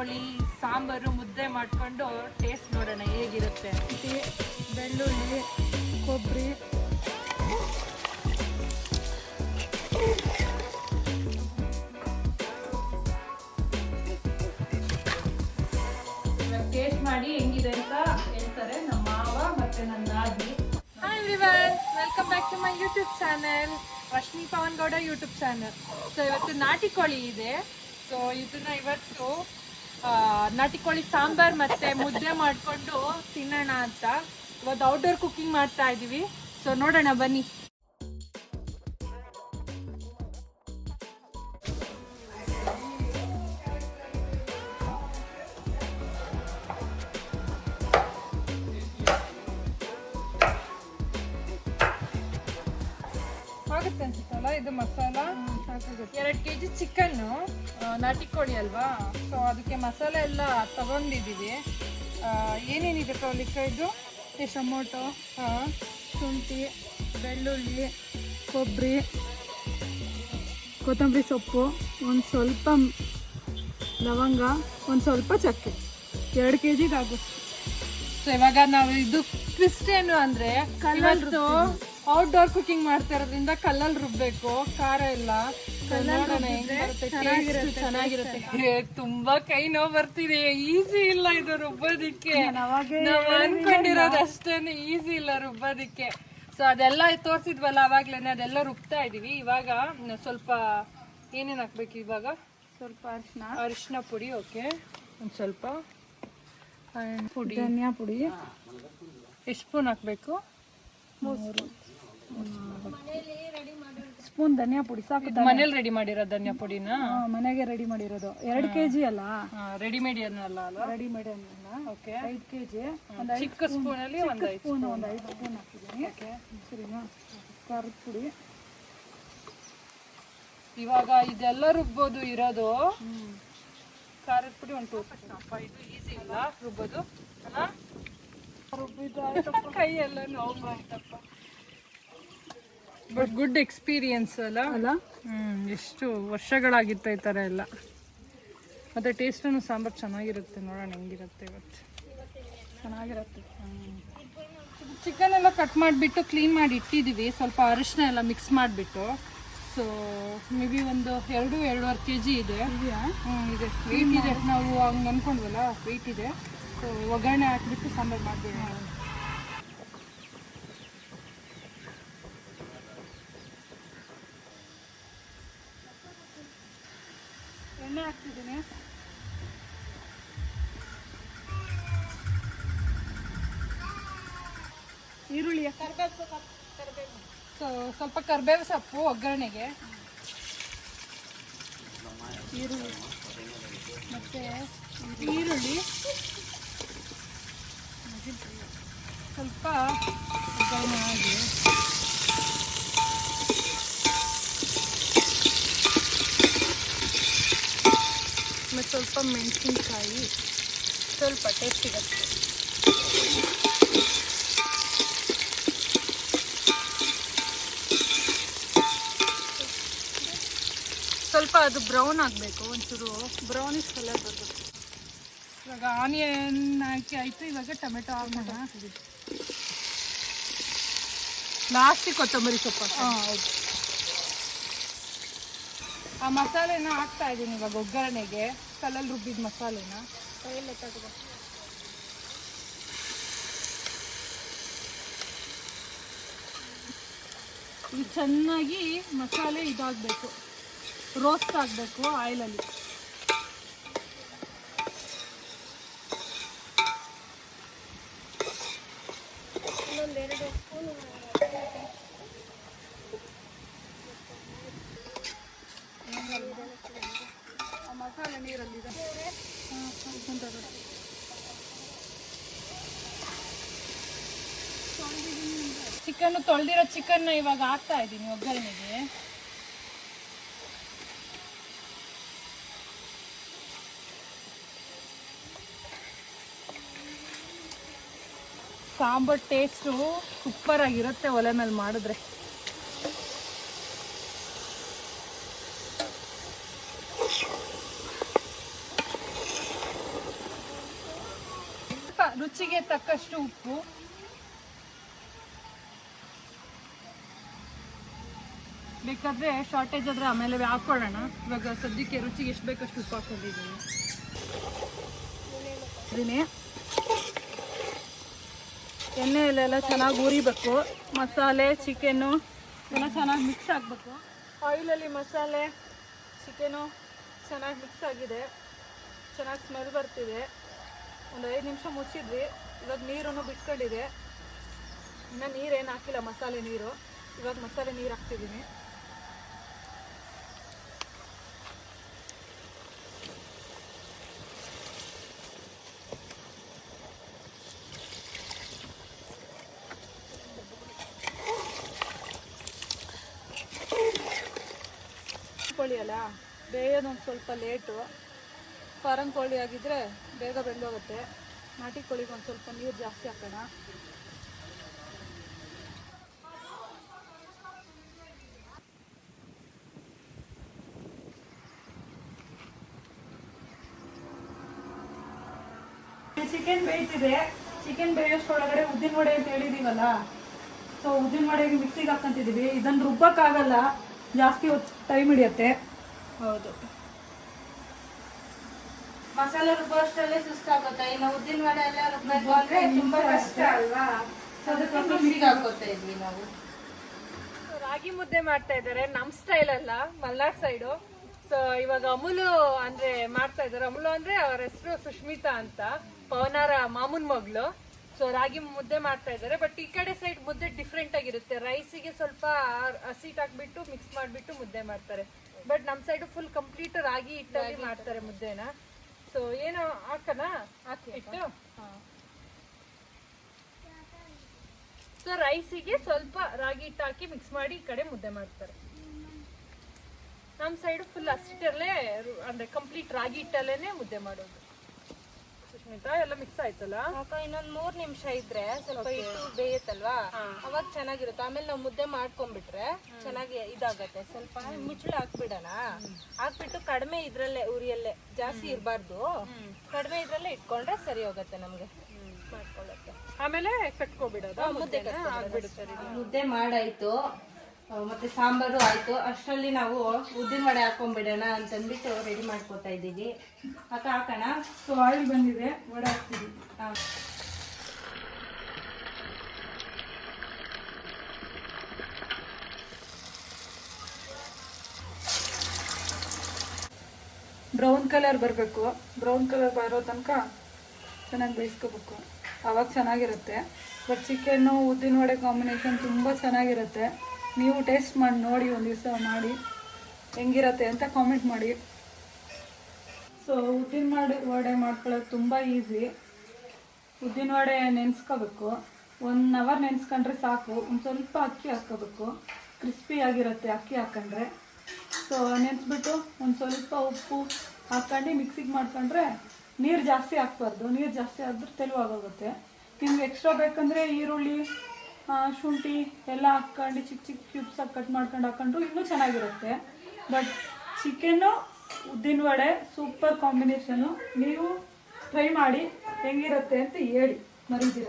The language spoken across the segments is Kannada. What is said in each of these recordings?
ಕೋಳಿ ಸಾಂಬಾರು ಮುದ್ದೆ ಮಾಡಿಕೊಂಡು ಟೇಸ್ಟ್ ನೋಡೋಣ ಹೇಗಿರುತ್ತೆ. ಬೆಳ್ಳುಳ್ಳಿ, ಕೊಬ್ಬರಿ, ಟೇಸ್ಟ್ ಮಾಡಿ ಹೆಂಗಿದೆ ಅಂತ ಹೇಳ್ತಾರೆ ನಮ್ಮ ಮಾವ ಮತ್ತೆ ನನ್ನ ದಾದಿ. Hi everyone, welcome back to my YouTube channel, Rashmi Pawan Gowda YouTube channel. So ಇವತ್ತು ನಾಟಿ ಕೋಳಿ ಇದೆ. ಸೊ ಇದನ್ನ ಇವತ್ತು ನಾಟಿ ಕೋಳಿ ಸಾಂಬಾರ್ ಮತ್ತೆ ಮುದ್ದೆ ಮಾಡಿಕೊಂಡು ತಿನ್ನೋಣ ಅಂತ ಇವತ್ತು ಔಟ್ಡೋರ್ ಕುಕಿಂಗ್ ಮಾಡ್ತಾ ಇದೀವಿ. ಸೊ ನೋಡೋಣ ಬನ್ನಿ. ಆಗುತ್ತೆ ಅನ್ಸುತ್ತಲ್ಲ ಇದು ಮಸಾಲ. 2 kg ಚಿಕನ್ನು, ನಾಟಿ ಕೋಳಿ ಅಲ್ವಾ, ಸೊ ಅದಕ್ಕೆ ಮಸಾಲೆ ಎಲ್ಲ ತಗೊಂಡಿದ್ದೀವಿ. ಏನೇನಿದೆ ಪ್ರೌಲಿಕ? ಇದು ಟೊಮೊಟೊ, ಶುಂಠಿ, ಬೆಳ್ಳುಳ್ಳಿ, ಕೊಬ್ಬರಿ, ಕೊತ್ತಂಬರಿ ಸೊಪ್ಪು, ಒಂದು ಸ್ವಲ್ಪ ಲವಂಗ, ಒಂದು ಸ್ವಲ್ಪ ಚಕ್ಕೆ, 2 kg ಆಗುತ್ತೆ. ಸೊ ಇವಾಗ ನಾವು ಇದು ಟ್ವಿಸ್ಟ್ ಏನು ಅಂದ್ರೆ ಇವತ್ತು ಔಟ್ಡೋರ್ ಕುಕಿಂಗ್ ಮಾಡ್ತಾ ಇರೋದ್ರಿಂದ ಕಲ್ಲಲ್ಲಿ ರುಬ್ಬೇಕು. ಖಾರ ಇಲ್ಲ. ನೋಡೋಣ ಹೆಂಗ್ ಬರುತ್ತೆ. ಚೆನ್ನಾಗಿರುತ್ತೆ. ತುಂಬಾ ಕೈ ನೋವು ಬರ್ತಿದೆ. ಈಸಿ ಇಲ್ಲ ಇದು ರುಬ್ಬೋದಿಕ್ಕೆ. ನಾವು ಅನ್ಕೊಂಡಿರೋದು ಅಷ್ಟೇನೆ ಈಸಿ ಇಲ್ಲ ರುಬ್ಬೋದಿಕ್ಕೆ. ಸೊ ಅದೆಲ್ಲ ತೋರ್ಸಿದ್ವಲ್ಲ ಅವಾಗ್ಲೇನೆ, ಅದೆಲ್ಲ ರುಬ್ತಾ ಇದೀವಿ. ಇವಾಗ ಸ್ವಲ್ಪ ಏನೇನ್ ಹಾಕ್ಬೇಕು? ಇವಾಗ ಸ್ವಲ್ಪ ಅರಿಶಿನ ಪುಡಿ, ಓಕೆ, ಒಂದು ಸ್ವಲ್ಪ ಪುಡಿ, ಧನಿಯಾ ಪುಡಿ. ಎಷ್ಟು ಸ್ಪೂನ್ ಹಾಕ್ಬೇಕು? 3 ಸ್ಪೂನ್ ಧನಿಯಾ ಪುಡಿ ಸಾಕು. ಮನೇಲಿ ರೆಡಿ ಮಾಡಿರೋ ಧನಿಯಾ ಪುಡಿನ? ಮನೆಗೆ ರೆಡಿ ಮಾಡಿರೋದು. 2 kg ಅಲ್ಲ, ರೆಡಿಮೇಡ್ ಏನಲ್ಲ ಅಲ್ಲ, ರೆಡಿಮೇಡ್ ಅನ್ನಲ್ಲ. Okay, 5 kg. ಚಿಕ್ಕ ಸ್ಪೂನ್ ಅಲ್ಲಿ ಒಂದು 5 ಸ್ಪೂನ್ ಹಾಕಿದ್ದೀನಿ. ಸರಿನಾ? ಖಾರದ ಪುಡಿ. ಇವಾಗ ಇದೆಲ್ಲ ರುಬ್ಬೋದು ಇರೋದು. ಖಾರದ ಪುಡಿ ಒಂದು 2 ಅಪ್ಪ. ಇದು ಈಸಿ ಇಲ್ಲ ರುಬ್ಬೋದು ಅಲ್ಲ, ರುಬ್ಬಿದ್ದು ಕೈ ಎಲ್ಲ ನೋವು ಮಾಡ್ತಪ್ಪ. ಬಟ್ ಗುಡ್ ಎಕ್ಸ್ಪೀರಿಯನ್ಸ್ ಅಲ್ಲ. ಎಷ್ಟು ವರ್ಷಗಳಾಗಿತ್ತು ಈ ಥರ ಎಲ್ಲ. ಮತ್ತು ಟೇಸ್ಟನ್ನು ಸಾಂಬಾರು ಚೆನ್ನಾಗಿರುತ್ತೆ. ನೋಡೋಣ ಹೆಂಗಿರುತ್ತೆ ಇವತ್ತು. ಚೆನ್ನಾಗಿರುತ್ತೆ. ಚಿಕನ್ ಎಲ್ಲ ಕಟ್ ಮಾಡಿಬಿಟ್ಟು ಕ್ಲೀನ್ ಮಾಡಿ ಇಟ್ಟಿದ್ದೀವಿ. ಸ್ವಲ್ಪ ಅರಿಶಿನ ಎಲ್ಲ ಮಿಕ್ಸ್ ಮಾಡಿಬಿಟ್ಟು. ಸೊ ಮೇ ಬಿ ಒಂದು 2-2.5 kg ಇದೆ. ಇದೆ, ವೆಯ್ಟ್ ಇದೆ. ನಾವು ಹಂಗೆ ಅಂದ್ಕೊಂಡ್ವಲ್ಲ, ವೆಯ್ಟ್ ಇದೆ. ಸೊ ಒಗ್ಗರಣೆ ಹಾಕ್ಬಿಟ್ಟು ಸಾಂಬಾರು ಮಾಡಿಬಿಡೋಣ. ಎಣ್ಣೆ ಹಾಕ್ತಿದ್ದೀನಿ. ಈರುಳ್ಳಿ, ಸೊ ಸ್ವಲ್ಪ ಕರಿಬೇವು ಸೊಪ್ಪು ಒಗ್ಗರಣೆಗೆ, ಈರುಳ್ಳಿ ಮತ್ತು ಈರುಳ್ಳಿ ಸ್ವಲ್ಪ ಒಗ್ಗರಣೆ ಆಗಿ ಮತ್ತು ಸ್ವಲ್ಪ ಮೆಣಸಿನ್ಕಾಯಿ, ಸ್ವಲ್ಪ ಟೇಸ್ಟಿಗಷ್ಟೆ. ಸ್ವಲ್ಪ ಅದು ಬ್ರೌನ್ ಆಗಬೇಕು, ಒಂಚೂರು ಬ್ರೌನಿಶ್ ಕಲರ್ ಬರಬೇಕು. ಇವಾಗ ಆನಿಯನ್ ಹಾಕಿ ಆಯಿತು. ಇವಾಗ ಟೊಮೆಟೊ ಹಾಕೋಣ. ಲಾಸ್ಟಿಗೆ ಕೊತ್ತಂಬರಿ ಸೊಪ್ಪು. ಹೌದು. ಆ ಮಸಾಲೆನ ಹಾಕ್ತಾ ಇದ್ದೀನಿ ಇವಾಗ ಒಗ್ಗರಣೆಗೆ. ಕಲ್ಲಲ್ಲಿ ರುಬ್ಬಿದ ಮಸಾಲೆನ ಕೈಯಲ್ಲೇ ತಗೋ. ಇದು ಚೆನ್ನಾಗಿ ಮಸಾಲೆ ಇದಾಗಬೇಕು, ರೋಸ್ಟ್ ಆಗಬೇಕು ಆಯಿಲಲ್ಲಿ. ಮಸಾಲೆ ನೀರಲ್ಲಿದೆ. ಚಿಕನ್ ತೊಳೆದಿರೋ ಚಿಕನ್ನ ಇವಾಗ ಹಾಕ್ತಾ ಇದ್ದೀನಿ ಒಗ್ಗರಣೆಗೆ. ಸಾಂಬಾರ್ ಟೇಸ್ಟು ಸೂಪರ್ ಆಗಿರುತ್ತೆ ಒಲೆ ಮೇಲೆ ಮಾಡಿದ್ರೆ. ರುಚಿಗೆ ತಕ್ಕಷ್ಟು ಉಪ್ಪು, ಬೇಕಾದ್ರೆ ಶಾರ್ಟೇಜ್ ಆದ್ರೆ ಆಮೇಲೆ ಹಾಕೊಳ್ಳೋಣ. ಇವಾಗ ಸದ್ಯಕ್ಕೆ ರುಚಿಗೆ ಎಷ್ಟು ಬೇಕಷ್ಟು ಉಪ್ಪು ಹಾಕೊಂಡಿದ್ದೀನಿ. ಎಣ್ಣೆಯಲ್ಲೆಲ್ಲ ಚೆನ್ನಾಗಿ ಉರಿಬೇಕು. ಮಸಾಲೆ ಚಿಕನ್ನು ಎಲ್ಲ ಚೆನ್ನಾಗಿ ಮಿಕ್ಸ್ ಆಗಬೇಕು. ಆಯಿಲಲ್ಲಿ ಮಸಾಲೆ ಚಿಕನು ಚೆನ್ನಾಗಿ ಮಿಕ್ಸ್ ಆಗಿದೆ, ಚೆನ್ನಾಗಿ ಸ್ಮೆಲ್ ಬರ್ತಿದೆ. ಒಂದು 5 ನಿಮಿಷ ಮುಚ್ಚಿದ್ವಿ. ಇವಾಗ ನೀರನ್ನು ಬಿಟ್ಕೊಂಡಿದೆ. ಇನ್ನು ನೀರೇನು ಹಾಕಿಲ್ಲ, ಮಸಾಲೆ ನೀರು. ಇವಾಗ ಮಸಾಲೆ ನೀರು ಹಾಕ್ತಿದ್ದೀನಿ. ಕೋಳಿ ಅಲ್ಲ, ಬೇಯೋದೊಂದು ಸ್ವಲ್ಪ ಲೇಟು. ಫಾರಂ ಕೋಳಿ ಆಗಿದ್ದರೆ ಬೇಗ ಬೆಂದೋಗುತ್ತೆ. ನಾಟಿ ಕೋಳಿಗೆ ಒಂದು ಸ್ವಲ್ಪ ನೀರು ಜಾಸ್ತಿ ಹಾಕೋಣ. ಚಿಕನ್ ಬೇಯ್ತಿದೆ. ಚಿಕನ್ ಬೇಯೋಷ್ಟೊಳಗಡೆ ಉದ್ದಿನ ವಡೆ ಅಂತ ಹೇಳಿದೀವಲ್ಲ, ಸೊ ಉದ್ದಿನ ವಡೆಗೆ ಮಿಕ್ಸಿಗೆ ಹಾಕೊಂತಿದ್ದೀವಿ. ಇದನ್ನು ರುಬ್ಬಕ್ಕಾಗಲ್ಲ, ಜಾಸ್ತಿ ಟೈಮ್ ಹಿಡಿಯುತ್ತೆ. ಹೌದು, ಮಸಾಲೆ ರುಬ್ಬುವಷ್ಟರಲ್ಲೇ ಸುಸ್ತಾಗುತ್ತೆ. ಇನ್ನು ಉದ್ದಿನ ವಡೆ ಎಲ್ಲ ರುಬ್ಬಬೇಕು ಅಂದ್ರೆ ತುಂಬಾ ಕಷ್ಟ ಅಲ್ವಾ? ಅದಕ್ಕೆ ಮಿಕ್ಸಿಗೆ ಹಾಕೋತಾ ಇದ್ವಿ ನಾವು. ರಾಗಿ ಮುದ್ದೆ ಮಾಡ್ತಾ ಇದ್ದಾರೆ ನಮ್ಮ ಸ್ಟೈಲ್ ಅಲ್ಲ, ಮಲ್ನಾಡ್ ಸೈಡು. ಸೊ ಇವಾಗ ಅಮೂಲು ಅಂದ್ರೆ ಮಾಡ್ತಾ ಇದ್ದಾರೆ. ಅಮೂಲು ಅಂದ್ರೆ ಅವ್ರ ಹೆಸರು ಸುಷ್ಮಿತಾ ಅಂತ, ಪವನಾರ ಮಾಮೂನ್ ಮಗಳು. ಸೊ ರಾಗಿ ಮುದ್ದೆ ಮಾಡ್ತಾ ಇದ್ದಾರೆ. ಬಟ್ ಈ ಕಡೆ ಸೈಡ್ ಮುದ್ದೆ ಡಿಫ್ರೆಂಟ್ ಆಗಿರುತ್ತೆ. ರೈಸಿಗೆ ಸ್ವಲ್ಪ ಹಸಿಟ್ ಹಾಕ್ಬಿಟ್ಟು ಮಿಕ್ಸ್ ಮಾಡಿಬಿಟ್ಟು ಮುದ್ದೆ ಮಾಡ್ತಾರೆ. ಬಟ್ ನಮ್ಮ ಸೈಡು ಫುಲ್ ಕಂಪ್ಲೀಟ್ ರಾಗಿ ಹಿಟ್ಟಲ್ಲಿ ಮಾಡ್ತಾರೆ ಮುದ್ದೆನ. ಸೊ ಏನು ಹಾಕನಾ ಹಾಕಿಟ್ಟು, ಸೊ ರೈಸಿಗೆ ಸ್ವಲ್ಪ ರಾಗಿ ಹಿಟ್ಟು ಹಾಕಿ ಮಿಕ್ಸ್ ಮಾಡಿ ಈ ಕಡೆ ಮುದ್ದೆ ಮಾಡ್ತಾರೆ. ನಮ್ಮ ಸೈಡು ಫುಲ್ ಹಸಿಟ್ಟಲ್ಲೇ ಅಂದ್ರೆ ಕಂಪ್ಲೀಟ್ ರಾಗಿ ಹಿಟ್ಟಲ್ಲೇನೆ ಮುದ್ದೆ ಮಾಡೋದು. ಸುಷ್ಮಿತಾ ಎಲ್ಲ ಮಿಕ್ಸ್ ಆಯ್ತಲ್ಲ, ಇನ್ನೊಂದ್ 3 ನಿಮಿಷ ಇದ್ರೆ ಸ್ವಲ್ಪ ಹಿಟ್ಟು ಬೇಯುತ್ತಲ್ವಾ, ಅವಾಗ ಚೆನ್ನಾಗಿರುತ್ತೆ. ಆಮೇಲೆ ನಾವು ಮುದ್ದೆ ಮಾಡ್ಕೊಂಡ್ಬಿಟ್ರೆ ಚೆನ್ನಾಗಿ ಇದಾಗತ್ತೆ. ಸ್ವಲ್ಪ ಮುಚ್ಚಳ ಹಾಕ್ಬಿಡೋಣ. ಹಾಕ್ಬಿಟ್ಟು ಕಡಿಮೆ ಇದ್ರಲ್ಲೇ ಉರಿಯಲ್ಲೇ, ಜಾಸ್ತಿ ಇರಬಾರ್ದು, ಕಡಿಮೆ ಇದ್ರಲ್ಲೇ ಇಟ್ಕೊಂಡ್ರೆ ಸರಿ ಹೋಗುತ್ತೆ ನಮ್ಗೆ ಮಾಡ್ಕೊಳ್ಳಕ್ಕೆ. ಆಮೇಲೆ ಕಟ್ಕೊಬಿಡೋದು, ಮುದ್ದೆ ಆಗ್ಬಿಡುತ್ತೆ. ಮುದ್ದೆ ಮಾಡಾಯ್ತು, ಮತ್ತೆ ಸಾಂಬಾರು ಆಯ್ತು. ಅಷ್ಟರಲ್ಲಿ ನಾವು ಉದ್ದಿನ ವಡೆ ಹಾಕೊಂಡ್ಬಿಡೋಣ ಅಂತಂದ್ಬಿಟ್ಟು ರೆಡಿ ಮಾಡ್ಕೊತಾ ಇದ್ದೀವಿ. ಹಾಕೋಣ. ಸೊ ಆಯಿಲ್ ಬಂದಿದೆ, ವಡೆ ಹಾಕ್ತಿದ್ದೀವಿ. ಬ್ರೌನ್ ಕಲರ್ ಬರಬೇಕು. ಬ್ರೌನ್ ಕಲರ್ ಬರೋ ತನಕ ಚೆನ್ನಾಗಿ ಬೇಯಿಸ್ಕೋಬೇಕು, ಆವಾಗ ಚೆನ್ನಾಗಿರುತ್ತೆ. ಬಟ್ ಚಿಕನ್ನು ಉದ್ದಿನ ವಡೆ ಕಾಂಬಿನೇಷನ್ ತುಂಬ ಚೆನ್ನಾಗಿರುತ್ತೆ. ನೀವು ಟೇಸ್ಟ್ ಮಾಡಿ ನೋಡಿ, ಒಂದು ದಿವಸ ಮಾಡಿ ಹೆಂಗಿರತ್ತೆ ಅಂತ ಕಾಮೆಂಟ್ ಮಾಡಿ. ಸೊ ಉದ್ದಿನ ವಡೆ ಮಾಡ್ಕೊಳ್ಳೋದು ತುಂಬ ಈಸಿ. ಉದ್ದಿನ ವಡೆ ನೆನೆಸ್ಕೋಬೇಕು. 1 ಅವರ್ ನೆನೆಸ್ಕೊಂಡ್ರೆ ಸಾಕು. ಒಂದು ಸ್ವಲ್ಪ ಅಕ್ಕಿ ಹಾಕ್ಕೋಬೇಕು, ಕ್ರಿಸ್ಪಿ ಆಗಿರುತ್ತೆ ಅಕ್ಕಿ ಹಾಕೊಂಡ್ರೆ. ಸೊ ನೆನೆಸ್ಬಿಟ್ಟು ಒಂದು ಸ್ವಲ್ಪ ಉಪ್ಪು ಹಾಕ್ಕೊಂಡು ಮಿಕ್ಸಿಗೆ ಮಾಡ್ಕೊಂಡ್ರೆ, ನೀರು ಜಾಸ್ತಿ ಹಾಕ್ಬಾರ್ದು. ನೀರು ಜಾಸ್ತಿ ಹಾಕಿದ್ರೆ ತೆಳುವಾಗೋಗುತ್ತೆ. ನಿಮ್ಗೆ ಎಕ್ಸ್ಟ್ರಾ ಬೇಕಂದರೆ ಈರುಳ್ಳಿ ಶುಂಠಿ ಎಲ್ಲ ಹಾಕ್ಕೊಂಡು ಚಿಕ್ಕ ಚಿಕ್ಕ ಕ್ಯೂಬ್ಸಾಗಿ ಕಟ್ ಮಾಡ್ಕೊಂಡು ಹಾಕೊಂಡ್ರು ಇನ್ನೂ ಚೆನ್ನಾಗಿರುತ್ತೆ. ಬಟ್ ಚಿಕನ್ನು ಉದ್ದಿನ ವಡೆ ಸೂಪರ್ ಕಾಂಬಿನೇಷನು. ನೀವು ಟ್ರೈ ಮಾಡಿ ಹೆಂಗಿರುತ್ತೆ ಅಂತ ಹೇಳಿ ಮರೀದಿರ.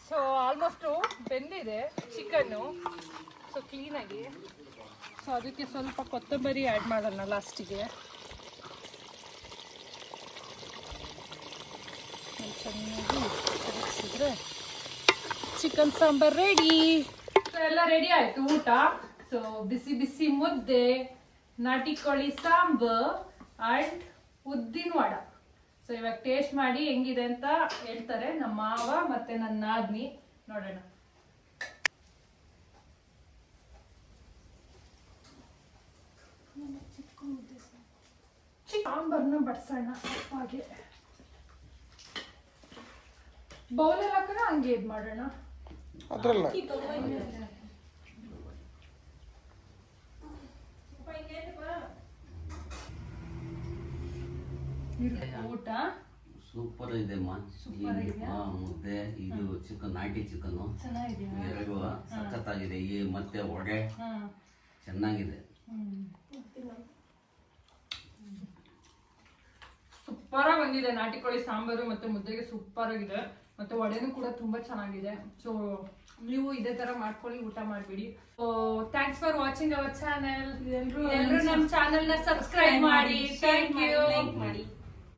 ಸೊ ಆಲ್ಮೋಸ್ಟು ಬೆಂದಿದೆ ಚಿಕನ್ನು. ಸೊ ಕ್ಲೀನಾಗಿ, ಸೊ ಅದಕ್ಕೆ ಸ್ವಲ್ಪ ಕೊತ್ತಂಬರಿ ಆ್ಯಡ್ ಮಾಡೋಣ ಲಾಸ್ಟಿಗೆ. ಚೆನ್ನಾಗಿ ತಿರುಗಿಸಿದ್ರೆ ಚಿಕನ್ ಸಾಂಬಾರ್ ರೆಡಿ. ಸೊ ಎಲ್ಲ ರೆಡಿ ಆಯಿತು ಊಟ. ಸೊ ಬಿಸಿ ಬಿಸಿ ಮುದ್ದೆ, ನಾಟಿ ಕೋಳಿ ಸಾಂಬಾರ್ ಆ್ಯಂಡ್ ಉದ್ದಿನ ವಡ. ಸೊ ಇವಾಗ ಟೇಸ್ಟ್ ಮಾಡಿ ಹೆಂಗಿದೆ ಅಂತ ಹೇಳ್ತಾರೆ ನಮ್ಮ ಮಾವ ಮತ್ತು ನನ್ನ ನಾದ್ನಿ. ನೋಡೋಣ. ಸಾಂಬಾರನ್ನ ಬಡ್ಸೋಣ. ಹಾಗೆ ಬೌಲಲ್ಲಿ ಹಾಕೋಣ, ಹಂಗೆ ಇದು ಮಾಡೋಣ. ಅದ್ರಲ್ಲ ಊಟ ಸೂಪರ್ ಇದೆ ಮುದ್ದೆ, ಇದು ಚಿಕನ್, ನಾಟಿ ಚಿಕನ್ ಚೆನ್ನಾಗಿದೆ. ಎರಡು ಸಖತ್ ಸಖತ್ತಾಗಿದೆ. ಈ ಮತ್ತೆ ವಡೆ ಚೆನ್ನಾಗಿದೆ. ಸೂಪರ್ ಆಗಿ ಬಂದಿದೆ. ನಾಟಿ ಕೋಳಿ ಸಾಂಬಾರು ಮತ್ತೆ ಮುದ್ದೆಗೆ ಸೂಪರ್ ಆಗಿದೆ. ಮತ್ತೆ ವಡೆನೂ ಕೂಡ ತುಂಬಾ ಚೆನ್ನಾಗಿದೆ. ಸೊ ನೀವು ಇದೇ ತರ ಮಾಡ್ಕೊಳ್ಳಿ, ಊಟ ಮಾಡ್ಬಿಡಿ. So thanks for watching our channel. ಎಲ್ರು ನಮ್ಮ ಚಾನೆಲ್ ನ ಸಬ್ಸ್ಕ್ರೈಬ್ ಮಾಡಿ. Thank you.